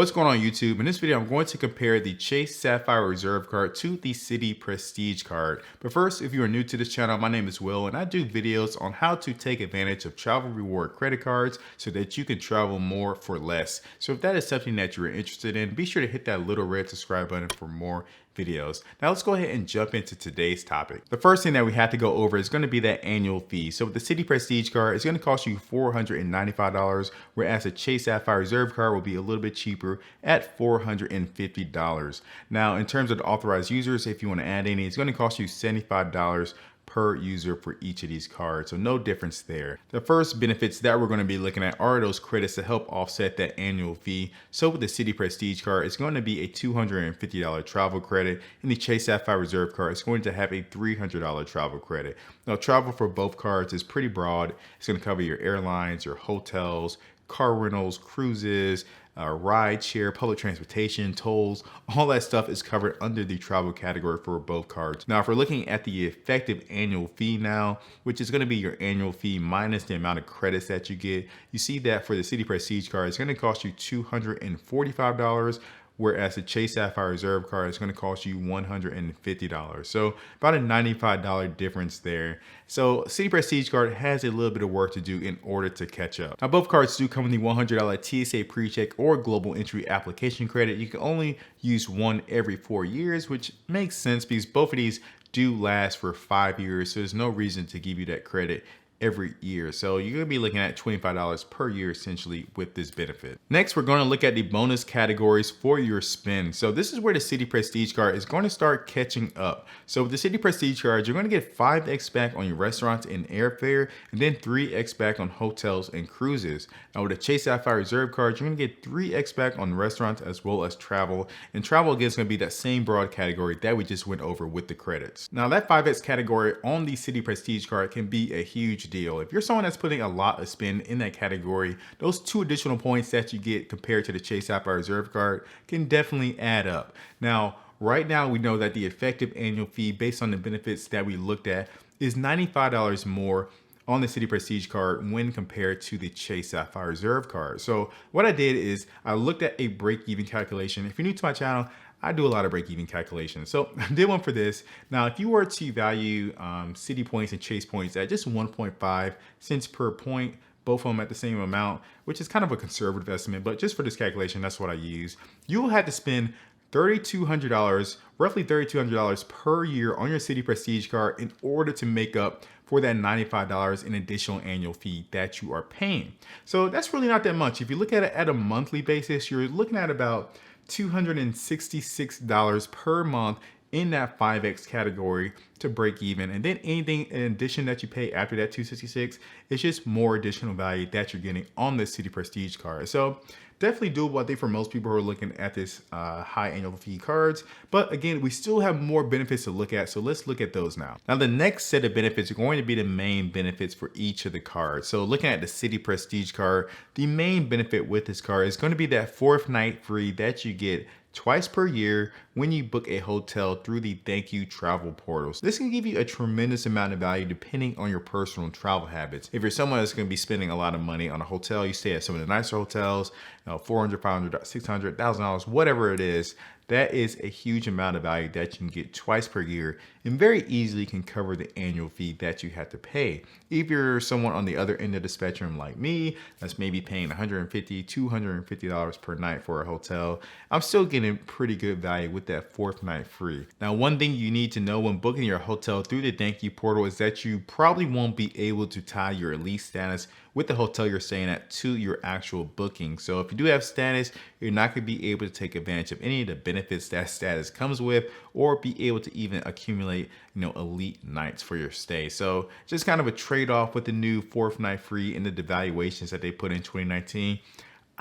What's going on YouTube? In this video, I'm going to compare the Chase Sapphire Reserve card to the Citi Prestige card. But first, if you are new to this channel, my name is Will and I do videos on how to take advantage of travel reward credit cards so that you can travel more for less. So if that is something that you're interested in, be sure to hit that little red subscribe button for more videos. Now let's go ahead and jump into today's topic. The first thing that we have to go over is going to be that annual fee. So with the Citi Prestige card, it's going to cost you $495, whereas the Chase Sapphire Reserve card will be a little bit cheaper at $450. Now in terms of the authorized users, if you want to add any, it's going to cost you $75 per user for each of these cards. So no difference there. The first benefits that we're going to be looking at are those credits to help offset that annual fee. So with the Citi Prestige card, it's going to be a $250 travel credit, and the Chase Sapphire Reserve card is going to have a $300 travel credit. Now travel for both cards is pretty broad. It's going to cover your airlines, your hotels, car rentals, cruises, ride share, public transportation, tolls, all that stuff is covered under the travel category for both cards. Now, if we're looking at the effective annual fee now, which is going to be your annual fee minus the amount of credits that you get, you see that for the Citi Prestige card, it's going to cost you $245. Whereas the Chase Sapphire Reserve card is going to cost you $150. So about a $95 difference there. So Citi Prestige card has a little bit of work to do in order to catch up. Now both cards do come with the $100 TSA pre-check or global entry application credit. You can only use one every 4 years, which makes sense because both of these do last for 5 years. So there's no reason to give you that credit every year. So you're going to be looking at $25 per year essentially with this benefit. Next, we're going to look at the bonus categories for your spend. So this is where the Citi Prestige card is going to start catching up. So with the Citi Prestige card, you're going to get 5x back on your restaurants and airfare, and then 3x back on hotels and cruises. Now with the Chase Sapphire Reserve card, you're going to get 3x back on restaurants as well as travel. And travel again is going to be that same broad category that we just went over with the credits. Now that 5x category on the Citi Prestige card can be a huge deal. If you're someone that's putting a lot of spend in that category, those 2 additional points that you get compared to the Chase Sapphire Reserve card can definitely add up. Now, right now we know that the effective annual fee based on the benefits that we looked at is $95 more on the Citi Prestige card when compared to the Chase Sapphire Reserve card. So what I did is I looked at a break-even calculation. If you're new to my channel, I do a lot of break-even calculations. So I did one for this. Now, if you were to value Citi points and Chase points at just 1.5 cents per point, both of them at the same amount, which is kind of a conservative estimate, but just for this calculation, that's what I use. You will have to spend $3,200, roughly $3,200 per year on your Citi Prestige card in order to make up for that $95 in additional annual fee that you are paying. So that's really not that much. If you look at it at a monthly basis, you're looking at about $266 per month in that 5x category to break even. And then anything in addition that you pay after that $266 is just more additional value that you're getting on the Citi Prestige card. So definitely doable, I think, for most people who are looking at this high annual fee cards. But again, we still have more benefits to look at. So let's look at those now. Now, the next set of benefits are going to be the main benefits for each of the cards. So looking at the Citi Prestige card, the main benefit with this card is going to be that 4th night free that you get twice per year when you book a hotel through the Thank You travel portals. This can give you a tremendous amount of value depending on your personal travel habits. If you're someone that's going to be spending a lot of money on a hotel, you stay at some of the nicer hotels, $400, $500, $600, $1,000, whatever it is, that is a huge amount of value that you can get twice per year and very easily can cover the annual fee that you have to pay. If you're someone on the other end of the spectrum like me, that's maybe paying $150, $250 per night for a hotel, I'm still getting pretty good value with that 4th night free. Now, one thing you need to know when booking your hotel through the Thank You portal is that you probably won't be able to tie your elite status with the hotel you're staying at to your actual booking. So if you do have status, you're not going to be able to take advantage of any of the benefits that status comes with, or be able to even accumulate, elite nights for your stay. So just kind of a trade-off with the new 4th night free and the devaluations that they put in 2019.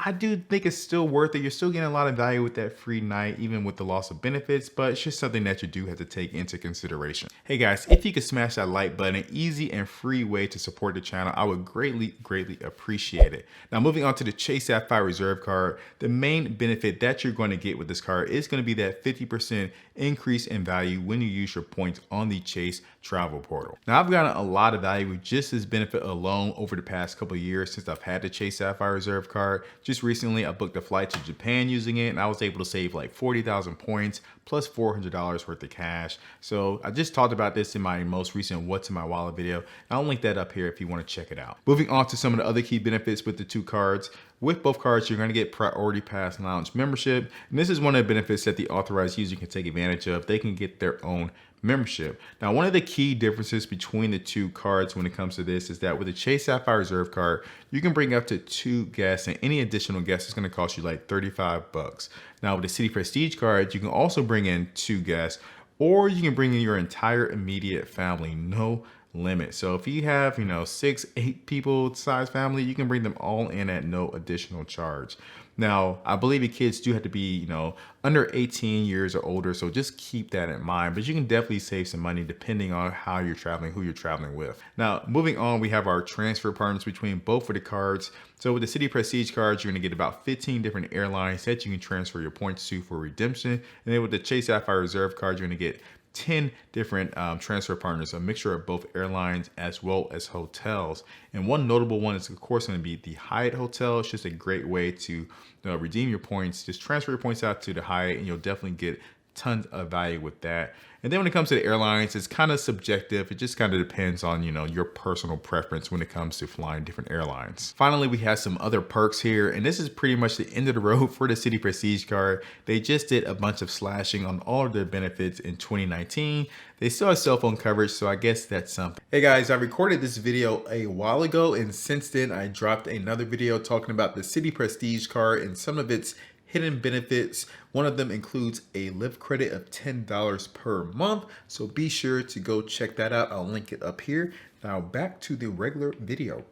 I do think it's still worth it. You're still getting a lot of value with that free night, even with the loss of benefits, but it's just something that you do have to take into consideration. Hey guys, if you could smash that like button, an easy and free way to support the channel, I would greatly appreciate it. Now, moving on to the Chase Sapphire Reserve card, the main benefit that you're going to get with this card is going to be that 50% increase in value when you use your points on the Chase travel portal. Now, I've gotten a lot of value with just this benefit alone over the past couple of years since I've had the Chase Sapphire Reserve card, Just recently, I booked a flight to Japan using it, and I was able to save like 40,000 points plus $400 worth of cash. So I just talked about this in my most recent What's in My Wallet video. I'll link that up here if you want to check it out. Moving on to some of the other key benefits with the two cards. With both cards, you're going to get Priority Pass Lounge membership. And this is one of the benefits that the authorized user can take advantage of. They can get their own membership. Now, one of the key differences between the two cards when it comes to this is that with the Chase Sapphire Reserve card, you can bring up to 2 guests, and any additional guest is going to cost you like 35 bucks. Now, with the Citi Prestige card, you can also bring in 2 guests, or you can bring in your entire immediate family, no limit. So if you have, 6, 8 people size family, you can bring them all in at no additional charge. Now, I believe the kids do have to be, under 18 years or older, so just keep that in mind. But you can definitely save some money depending on how you're traveling, who you're traveling with. Now, moving on, we have our transfer partners between both of the cards. So with the Citi Prestige cards, you're gonna get about 15 different airlines that you can transfer your points to for redemption. And then with the Chase Sapphire Reserve card, you're gonna get 10 different transfer partners, a mixture of both airlines as well as hotels. And one notable one is, of course, going to be the Hyatt Hotel. It's just a great way to redeem your points. Just transfer your points out to the Hyatt, and you'll definitely get tons of value with that. And then when it comes to the airlines, it's kind of subjective. It just kind of depends on, your personal preference when it comes to flying different airlines. Finally, we have some other perks here, and this is pretty much the end of the road for the Citi Prestige card. They just did a bunch of slashing on all of their benefits in 2019. They still have cell phone coverage, so I guess that's something. Hey guys, I recorded this video a while ago, and since then I dropped another video talking about the Citi Prestige card and some of its hidden benefits. One of them includes a lift credit of $10 per month. So be sure to go check that out. I'll link it up here. Now back to the regular video.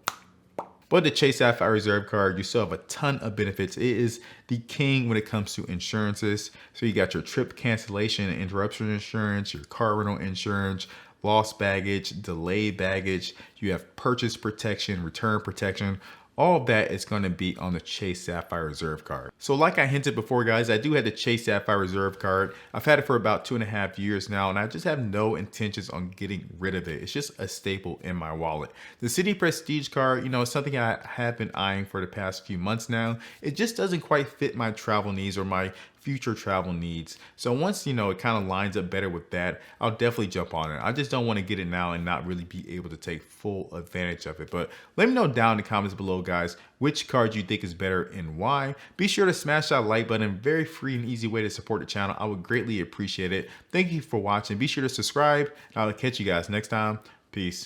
But the Chase Sapphire Reserve card, you still have a ton of benefits. It is the king when it comes to insurances. So you got your trip cancellation and interruption insurance, your car rental insurance, lost baggage, delayed baggage. You have purchase protection, return protection. All of that is going to be on the Chase Sapphire Reserve card. So like I hinted before, guys, I do have the Chase Sapphire Reserve card. I've had it for about 2.5 years now, and I just have no intentions on getting rid of it. It's just a staple in my wallet. The Citi Prestige card, is something I have been eyeing for the past few months now. It just doesn't quite fit my travel needs or my future travel needs. So once, it kind of lines up better with that, I'll definitely jump on it. I just don't want to get it now and not really be able to take full advantage of it. But let me know down in the comments below, guys, which card you think is better and why. Be sure to smash that like button. Very free and easy way to support the channel. I would greatly appreciate it. Thank you for watching. Be sure to subscribe, and I'll catch you guys next time. Peace.